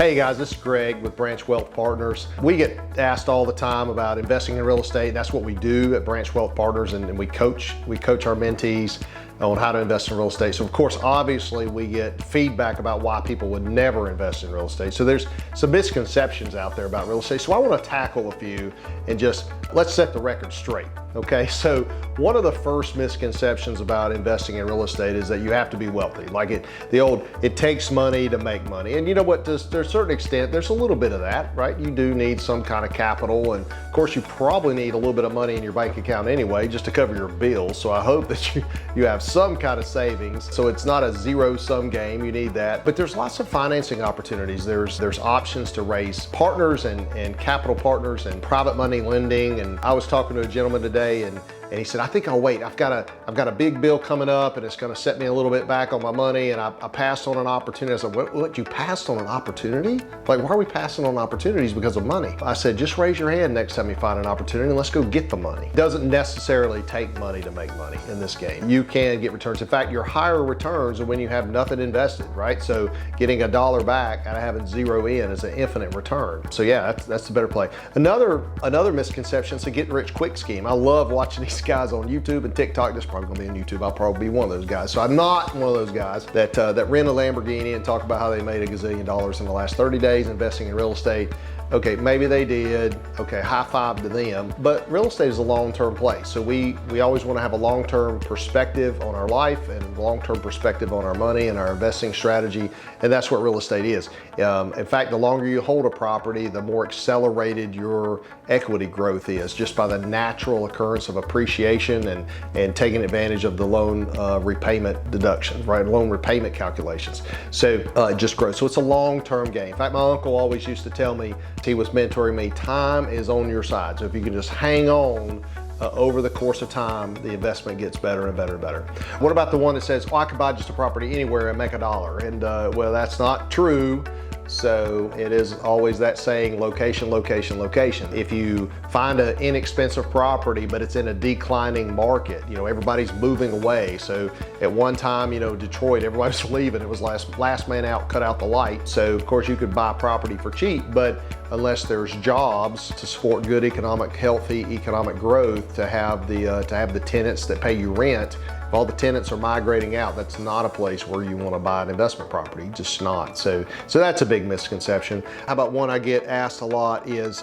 Hey guys, this is Greg with Branch Wealth Partners. We get asked all the time about investing in real estate. That's what we do at Branch Wealth Partners, and we coach our mentees on how to invest in real estate. So of course, obviously we get feedback about why people would never invest in real estate. So there's some misconceptions out there about real estate. So I want to tackle a few and just let's set the record straight. Okay, so one of the first misconceptions about investing in real estate is that you have to be wealthy. Like it takes money to make money. And you know what, to a certain extent, there's a little bit of that, right? You do need some kind of capital. And of course, you probably need a little bit of money in your bank account anyway, just to cover your bills. So I hope that you have some kind of savings. So it's not a zero-sum game, you need that. But there's lots of financing opportunities. There's options to raise partners and capital partners and private money lending. And I was talking to a gentleman today and he said, I think I'll wait. I've got a big bill coming up and it's gonna set me a little bit back on my money, and I passed on an opportunity. I said, what, you passed on an opportunity? Like, why are we passing on opportunities because of money? I said, just raise your hand next time you find an opportunity and let's go get the money. It doesn't necessarily take money to make money in this game. You can get returns. In fact, your higher returns are when you have nothing invested, right? So getting $1 back out of having zero in is an infinite return. So yeah, that's the better play. Another misconception is a get rich quick scheme. I love watching these guys on YouTube and TikTok. This is probably gonna be on YouTube. I'll probably be one of those guys. So I'm not one of those guys that rent a Lamborghini and talk about how they made $1 gazillion in the last 30 days investing in real estate. Okay, maybe they did. Okay, high five to them. But real estate is a long-term play. So we always want to have a long-term perspective on our life and long-term perspective on our money and our investing strategy. And that's what real estate is. In fact, the longer you hold a property, the more accelerated your equity growth is, just by the natural occurrence of appreciation and taking advantage of the loan repayment deduction, right? Loan repayment calculations. So it just grows. So it's a long-term game. In fact, my uncle always used to tell me, he was mentoring me, time is on your side. So if you can just hang on over the course of time, the investment gets better and better and better. What about the one that says, oh, I could buy just a property anywhere and make $1? And well, that's not true. So it is always that saying, location, location, location. If you find an inexpensive property, but it's in a declining market, everybody's moving away. So at one time, Detroit, everybody was leaving. It was last man out, cut out the light. So of course you could buy property for cheap, but unless there's jobs to support good healthy economic growth, to have the tenants that pay you rent, if all the tenants are migrating out, that's not a place where you want to buy an investment property, just not. So that's a big misconception. How about one I get asked a lot is,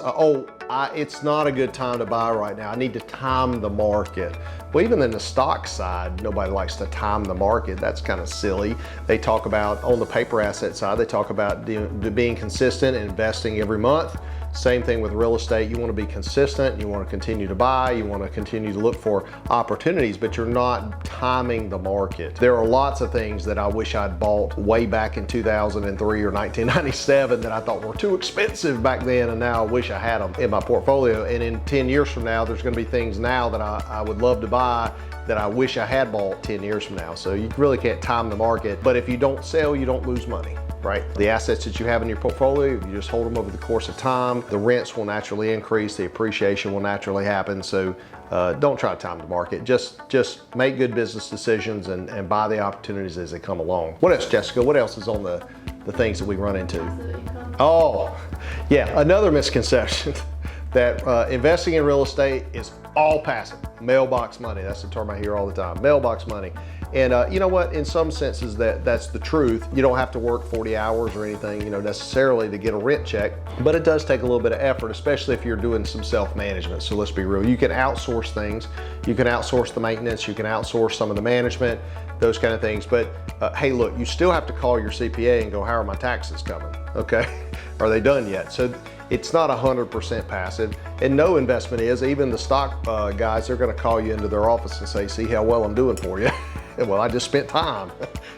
it's not a good time to buy right now. I need to time the market. Well, even in the stock side, nobody likes to time the market. That's kind of silly. They talk about, on the paper asset side, they talk about being consistent and investing every month. Same thing with real estate. You want to be consistent, you want to continue to buy, you want to continue to look for opportunities, but you're not timing the market. There are lots of things that I wish I'd bought way back in 2003 or 1997 that I thought were too expensive back then, and now I wish I had them in my portfolio. And in 10 years from now, there's going to be things now that I would love to buy that I wish I had bought 10 years from now. So you really can't time the market, but if you don't sell, you don't lose money. Right? The assets that you have in your portfolio, if you just hold them over the course of time, the rents will naturally increase, the appreciation will naturally happen. So don't try to time the market. Just make good business decisions and buy the opportunities as they come along. What else, Jessica? What else is on the things that we run into? Oh, yeah, another misconception that investing in real estate is all passive. Mailbox money, that's the term I hear all the time, mailbox money. And you know what, in some senses that's the truth. You don't have to work 40 hours or anything, necessarily to get a rent check, but it does take a little bit of effort, especially if you're doing some self-management. So let's be real, you can outsource things. You can outsource the maintenance, you can outsource some of the management, those kind of things. But hey, look, you still have to call your CPA and go, how are my taxes coming? Okay, are they done yet? So it's not 100% passive, and no investment is. Even the stock guys, they're gonna call you into their office and say, see how well I'm doing for you. Well, I just spent time.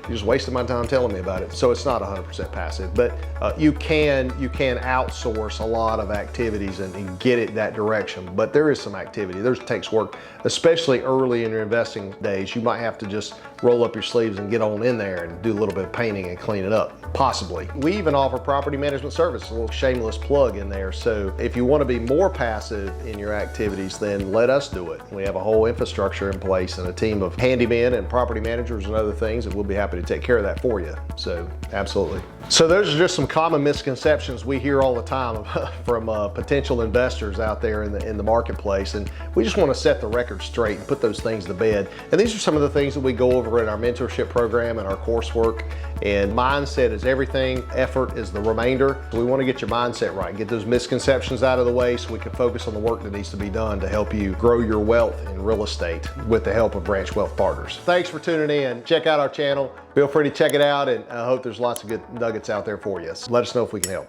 You just wasted my time telling me about it. So it's not 100% passive, but you can outsource a lot of activities and get it that direction. But there is some activity. It takes work, especially early in your investing days. You might have to just roll up your sleeves and get on in there and do a little bit of painting and clean it up, possibly. We even offer property management service, a little shameless plug in there. So if you want to be more passive in your activities, then let us do it. We have a whole infrastructure in place and a team of handymen and property property managers and other things, and we'll be happy to take care of that for you. So absolutely. So those are just some common misconceptions we hear all the time from potential investors out there in the marketplace, and we just want to set the record straight and put those things to bed. And these are some of the things that we go over in our mentorship program and our coursework. And mindset is everything, effort is the remainder. So we want to get your mindset right, get those misconceptions out of the way so we can focus on the work that needs to be done to help you grow your wealth in real estate with the help of Branch Wealth Partners. Thanks for tuning in. Check out our channel. Feel free to check it out, and I hope there's lots of good nuggets out there for you. So let us know if we can help.